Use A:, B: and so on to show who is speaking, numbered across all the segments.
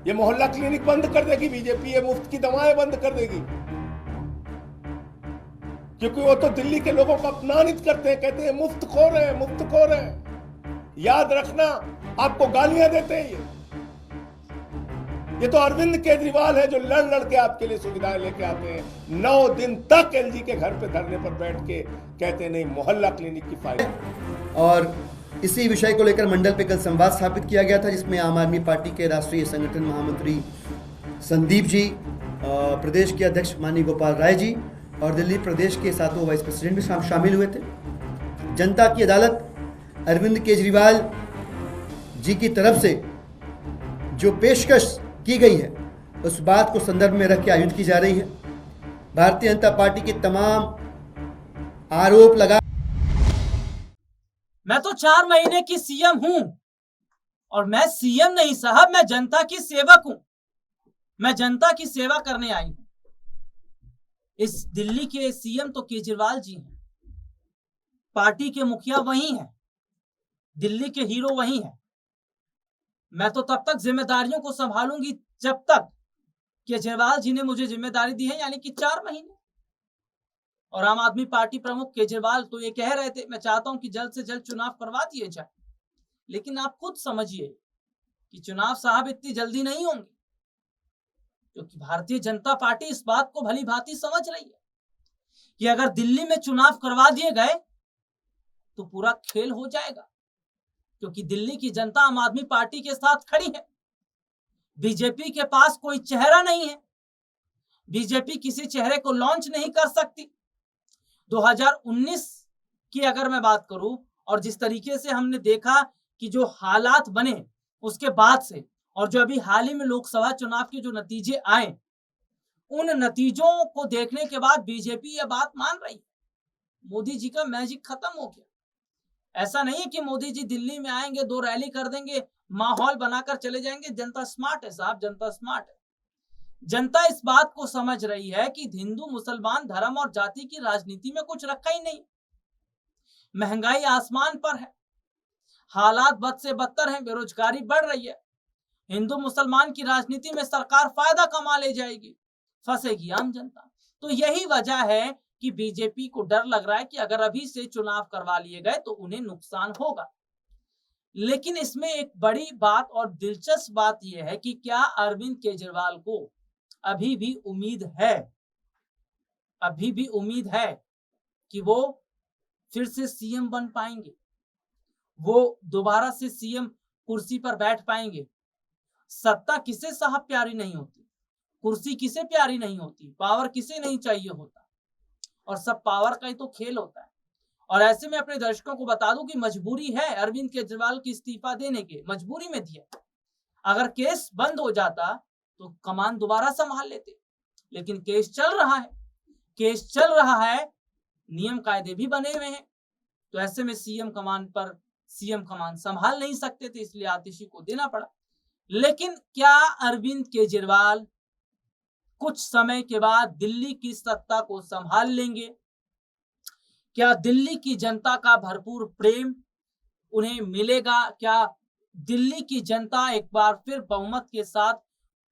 A: ये मोहल्ला क्लिनिक बंद कर देगी बीजेपी, ये मुफ्त की दवाएं बंद कर देगी, क्योंकि वो तो दिल्ली के लोगों को अपमानित करते हैं, कहते हैं मुफ्तखोर है, मुफ्तखोर है। याद रखना, आपको गालियां देते हैं ये तो अरविंद केजरीवाल है जो लड़ लड़ के आपके लिए सुविधाएं लेके आते हैं। 9 दिन तक एलजी के घर पे धरने पर बैठ के कहते नहीं मोहल्ला क्लिनिक की फाइल।
B: और इसी विषय को लेकर मंडल पे कल संवाद स्थापित किया गया था, जिसमें आम आदमी पार्टी के राष्ट्रीय संगठन महामंत्री संदीप जी, प्रदेश के अध्यक्ष माननीय गोपाल राय जी और दिल्ली प्रदेश के 7 वाइस प्रेसिडेंट भी शामिल हुए थे। जनता की अदालत अरविंद केजरीवाल जी की तरफ से जो पेशकश की गई है उस बात को संदर्भ में रख के आयोजित की जा रही है। भारतीय जनता पार्टी के तमाम आरोप लगा।
C: मैं तो 4 महीने की सीएम हूं और मैं सीएम नहीं साहब, मैं जनता की सेवक हूं। मैं जनता की सेवा करने आई हूं। इस दिल्ली के सीएम तो केजरीवाल जी हैं, पार्टी के मुखिया वही हैं, दिल्ली के हीरो वही हैं। मैं तो तब तक जिम्मेदारियों को संभालूंगी जब तक केजरीवाल जी ने मुझे जिम्मेदारी दी है, यानी कि 4 महीने। और आम आदमी पार्टी प्रमुख केजरीवाल तो ये कह रहे थे, मैं चाहता हूं कि जल्द से जल्द चुनाव करवा दिए जाए, लेकिन आप खुद समझिए कि चुनाव साहब इतनी जल्दी नहीं होंगे, क्योंकि भारतीय जनता पार्टी इस बात को भली भांति समझ रही है कि अगर दिल्ली में चुनाव करवा दिए गए तो पूरा खेल हो जाएगा, क्योंकि दिल्ली की जनता आम आदमी पार्टी के साथ खड़ी है। बीजेपी के पास कोई चेहरा नहीं है, बीजेपी किसी चेहरे को लॉन्च नहीं कर सकती। 2019 की अगर मैं बात करूं और जिस तरीके से हमने देखा कि जो हालात बने उसके बाद से, और जो अभी हाल ही में लोकसभा चुनाव के जो नतीजे आए, उन नतीजों को देखने के बाद बीजेपी यह बात मान रही है मोदी जी का मैजिक खत्म हो गया। ऐसा नहीं है कि मोदी जी दिल्ली में आएंगे, 2 रैली कर देंगे, माहौल बनाकर चले जाएंगे। जनता स्मार्ट है साहब, जनता स्मार्ट है। जनता इस बात को समझ रही है कि हिंदू मुसलमान धर्म और जाति की राजनीति में कुछ रखा ही नहीं। महंगाई आसमान पर है, हालात बद से बदतर हैं, बेरोजगारी बढ़ रही है। हिंदू मुसलमान की राजनीति में सरकार फायदा कमा ले जाएगी, फंसेगी आम जनता। तो यही वजह है कि बीजेपी को डर लग रहा है कि अगर अभी से चुनाव करवा लिए गए तो उन्हें नुकसान होगा। लेकिन इसमें एक बड़ी बात और दिलचस्प बात यह है कि क्या अरविंद केजरीवाल को अभी भी उम्मीद है, अभी भी उम्मीद है कि वो फिर से सीएम बन पाएंगे, वो दोबारा से सीएम कुर्सी पर बैठ पाएंगे। सत्ता किसे साहब प्यारी नहीं होती, कुर्सी किसे प्यारी नहीं होती, पावर किसे नहीं चाहिए होता, और सब पावर का ही तो खेल होता है। और ऐसे में अपने दर्शकों को बता दूं कि मजबूरी है अरविंद केजरीवाल की इस्तीफा देने की, मजबूरी में दिया। अगर केस बंद हो जाता तो कमान दोबारा संभाल लेते, लेकिन केस चल रहा है, केस चल रहा है, नियम कायदे भी बने हुए हैं। तो ऐसे में सीएम कमान संभाल नहीं सकते थे, इसलिए आतिशी को देना पड़ा। लेकिन क्या अरविंद केजरीवाल कुछ समय के बाद दिल्ली की सत्ता को संभाल लेंगे? क्या दिल्ली की जनता का भरपूर प्रेम उन्हें मिलेगा? क्या दिल्ली की जनता एक बार फिर बहुमत के साथ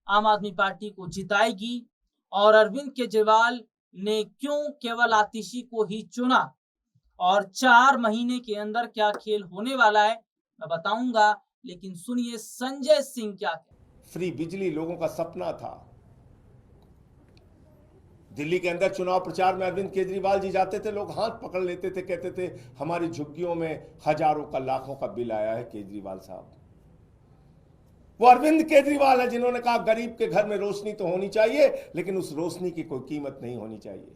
C: आम आदमी पार्टी को जिताएगी? और अरविंद केजरीवाल ने क्यों केवल आतिशी को ही चुना, और 4 महीने के अंदर क्या खेल होने वाला है मैं बताऊंगा, लेकिन सुनिए संजय सिंह क्या कहते।
A: फ्री बिजली लोगों का सपना था। दिल्ली के अंदर चुनाव प्रचार में अरविंद केजरीवाल जी जाते थे, लोग हाथ पकड़ लेते थे, कहते थे हमारी झुग्गियों में हजारों का लाखों का बिल आया है केजरीवाल साहब। वो अरविंद केजरीवाल है जिन्होंने कहा गरीब के घर में रोशनी तो होनी चाहिए, लेकिन उस रोशनी की कोई कीमत नहीं होनी चाहिए।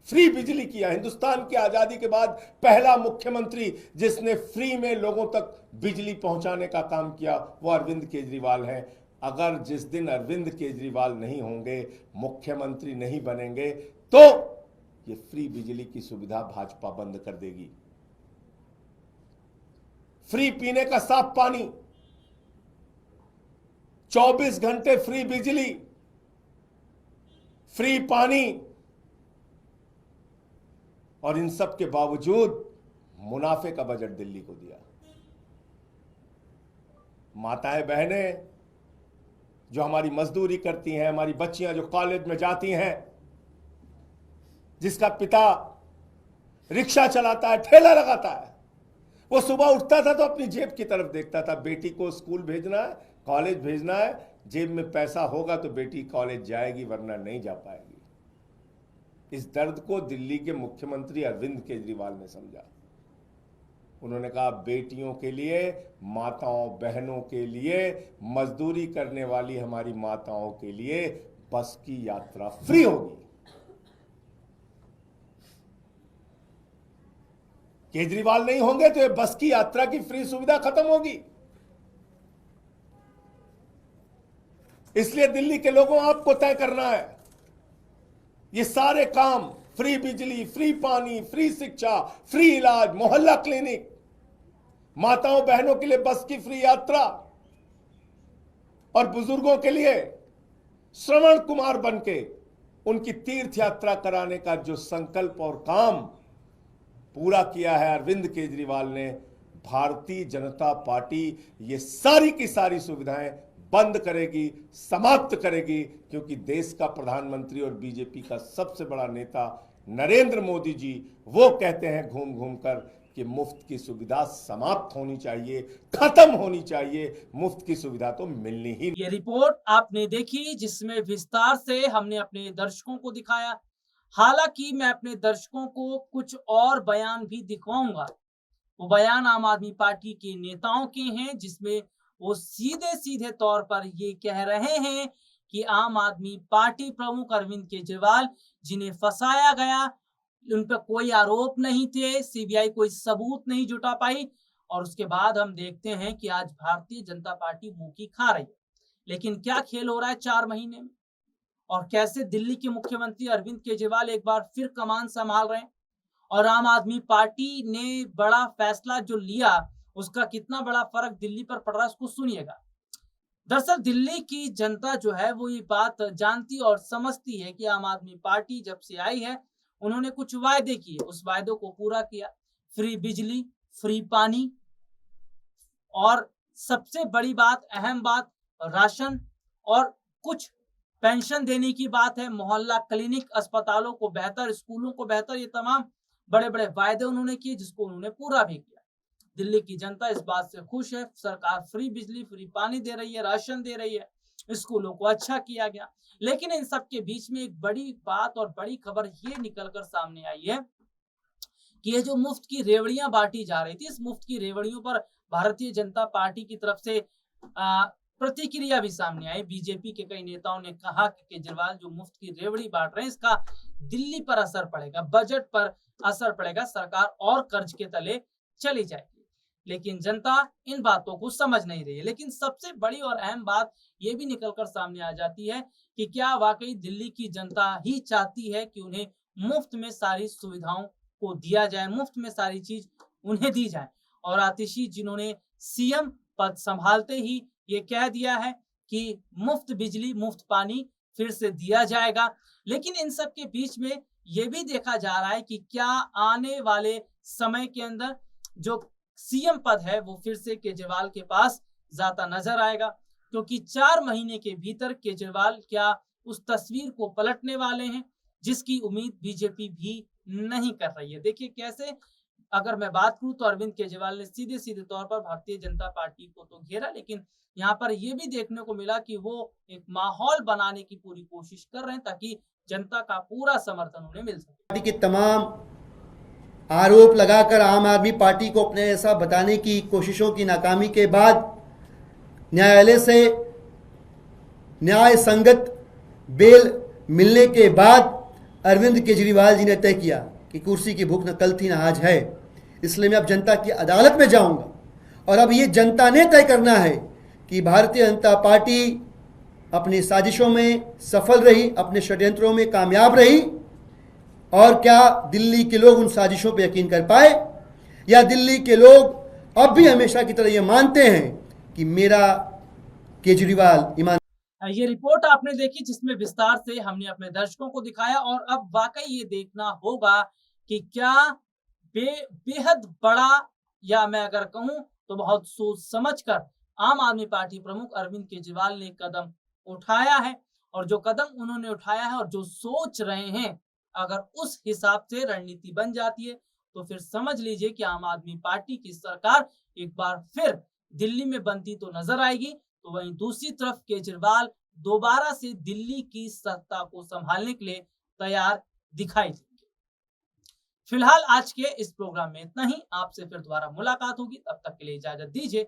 A: फ्री बिजली किया। हिंदुस्तान की आजादी के बाद पहला मुख्यमंत्री जिसने फ्री में लोगों तक बिजली पहुंचाने का काम किया वो अरविंद केजरीवाल है। अगर जिस दिन अरविंद केजरीवाल नहीं होंगे, मुख्यमंत्री नहीं बनेंगे, तो ये फ्री बिजली की सुविधा भाजपा बंद कर देगी। फ्री पीने का साफ पानी, 24 घंटे फ्री बिजली, फ्री पानी, और इन सब के बावजूद मुनाफे का बजट दिल्ली को दिया। माताएं बहनें, जो हमारी मजदूरी करती हैं, हमारी बच्चियां जो कॉलेज में जाती हैं, जिसका पिता रिक्शा चलाता है, ठेला लगाता है, वो सुबह उठता था तो अपनी जेब की तरफ देखता था। बेटी को स्कूल भेजना है, कॉलेज भेजना है, जेब में पैसा होगा तो बेटी कॉलेज जाएगी, वरना नहीं जा पाएगी। इस दर्द को दिल्ली के मुख्यमंत्री अरविंद केजरीवाल ने समझा। उन्होंने कहा बेटियों के लिए, माताओं बहनों के लिए, मजदूरी करने वाली हमारी माताओं के लिए बस की यात्रा फ्री होगी। केजरीवाल नहीं होंगे तो ये बस की यात्रा की फ्री सुविधा खत्म होगी। इसलिए दिल्ली के लोगों आपको तय करना है, ये सारे काम, फ्री बिजली, फ्री पानी, फ्री शिक्षा, फ्री इलाज, मोहल्ला क्लिनिक, माताओं बहनों के लिए बस की फ्री यात्रा और बुजुर्गों के लिए श्रवण कुमार बनके उनकी तीर्थ यात्रा कराने का जो संकल्प और काम पूरा किया है अरविंद केजरीवाल ने, भारतीय जनता पार्टी ये सारी की सारी सुविधाएं बंद करेगी, समाप्त करेगी, क्योंकि देश का प्रधानमंत्री और बीजेपी का सबसे बड़ा नेता नरेंद्र मोदी जी वो कहते हैं घूम घूम कर कि मुफ्त की सुविधा समाप्त होनी चाहिए, खत्म होनी चाहिए, मुफ्त की सुविधा तो मिलनी ही।
C: ये रिपोर्ट आपने देखी जिसमें विस्तार से हमने अपने दर्शकों को दिखाया। हालांकि मैं अपने दर्शकों को कुछ और बयान भी दिखवाऊंगा। वो बयान आम आदमी पार्टी के नेताओं के हैं, जिसमें वो सीधे सीधे तौर पर ये कह रहे हैं कि आम आदमी पार्टी प्रमुख अरविंद केजरीवाल, जिन्हें फंसाया गया, उन पर कोई आरोप नहीं थे, सीबीआई कोई सबूत नहीं जुटा पाई, और उसके बाद हम देखते हैं कि आज भारतीय जनता पार्टी मुंह की खा रही है। लेकिन क्या खेल हो रहा है 4 महीने में, और कैसे दिल्ली के मुख्यमंत्री अरविंद केजरीवाल एक बार फिर कमान संभाल रहे हैं, और आम आदमी पार्टी ने बड़ा फैसला जो लिया उसका कितना बड़ा फर्क दिल्ली पर पड़ रहा है, उसको सुनिएगा। दरअसल दिल्ली की जनता जो है वो ये बात जानती और समझती है कि आम आदमी पार्टी जब से आई है उन्होंने कुछ वायदे किए, उस वायदों को पूरा किया। फ्री बिजली, फ्री पानी, और सबसे बड़ी बात, अहम बात, राशन और कुछ पेंशन देने की बात है, मोहल्ला क्लिनिक, अस्पतालों को बेहतर, स्कूलों को बेहतर, ये तमाम बड़े बड़े वायदे उन्होंने किए, जिसको उन्होंने पूरा भी किया। दिल्ली की जनता इस बात से खुश है। सरकार फ्री बिजली, फ्री पानी दे रही है, राशन दे रही है, स्कूलों को अच्छा किया गया। लेकिन इन सब के बीच में एक बड़ी बात और बड़ी खबर ये निकलकर सामने आई है कि ये जो मुफ्त की रेवड़ियां बांटी जा रही थी, इस मुफ्त की रेवड़ियों पर भारतीय जनता पार्टी की तरफ से प्रतिक्रिया भी सामने आई। बीजेपी के कई नेताओं ने कहा कि केजरीवाल जो मुफ्त की रेवड़ी बांट रहे हैं, इसका दिल्ली पर असर पड़ेगा, बजट पर असर पड़ेगा, सरकार और कर्ज के तले चली जाएगी। लेकिन जनता इन बातों को समझ नहीं रही है। लेकिन सबसे बड़ी और अहम बात ये भी निकलकर सामने आ जाती है कि क्या वाकई दिल्ली की जनता ही चाहती है कि उन्हें मुफ्त में सारी सुविधाओं को दिया जाए, मुफ्त में सारी चीज उन्हें दी जाए। और आतिशी जिन्होंने सीएम पद संभालते ही ये कह दिया है कि मुफ्त बिजली, मुफ्त पानी फिर से दिया जाएगा। लेकिन इन सब के बीच में ये भी देखा जा रहा है कि क्या आने वाले समय के अंदर जो सीएम पद है वो फिर से केजरीवाल के पास जाता नजर आएगा, क्योंकि 4 महीने के भीतर केजरीवाल क्या उस तस्वीर को पलटने वाले हैं जिसकी उम्मीद बीजेपी भी नहीं कर रही है। देखिए कैसे, अगर मैं बात करूं तो अरविंद केजरीवाल ने सीधे सीधे तौर पर भारतीय जनता पार्टी को तो घेरा, लेकिन यहाँ पर यह भी देखने को मिला कि वो एक माहौल बनाने की पूरी कोशिश कर रहे हैं ताकि जनता का पूरा समर्थन उन्हें मिल सके।
B: पार्टी के तमाम आरोप लगाकर आम आदमी पार्टी को अपने ऐसा बताने की कोशिशों की नाकामी के बाद न्यायालय से न्याय संगत बेल मिलने के बाद अरविंद केजरीवाल जी ने तय किया कि कुर्सी की भूख न कल थी न आज है, इसलिए मैं अब जनता की अदालत में जाऊंगा। और अब ये जनता ने तय करना है कि भारतीय जनता पार्टी अपनी साजिशों में सफल रही, अपने षड्यंत्रों में कामयाब रही, और क्या दिल्ली के लोग उन साजिशों पर यकीन कर पाए, या दिल्ली के लोग अब भी हमेशा की तरह ये मानते हैं कि मेरा केजरीवाल ईमान।
C: ये रिपोर्ट आपने देखी जिसमें विस्तार से हमने अपने दर्शकों को दिखाया, और अब वाकई ये देखना होगा कि क्या बेहद बड़ा, या मैं अगर कहूं तो बहुत सोच समझकर आम आदमी पार्टी प्रमुख अरविंद केजरीवाल ने कदम उठाया है और जो कदम उन्होंने उठाया है और जो सोच रहे हैं, अगर उस हिसाब से रणनीति बन जाती है तो फिर समझ लीजिए कि आम आदमी पार्टी की सरकार एक बार फिर दिल्ली में बनती तो नजर आएगी। तो वहीं दूसरी तरफ केजरीवाल दोबारा से दिल्ली की सत्ता को संभालने के लिए तैयार दिखाई देंगे। फिलहाल आज के इस प्रोग्राम में इतना ही। आपसे फिर दोबारा मुलाकात होगी, तब तक के लिए इजाजत दीजिए।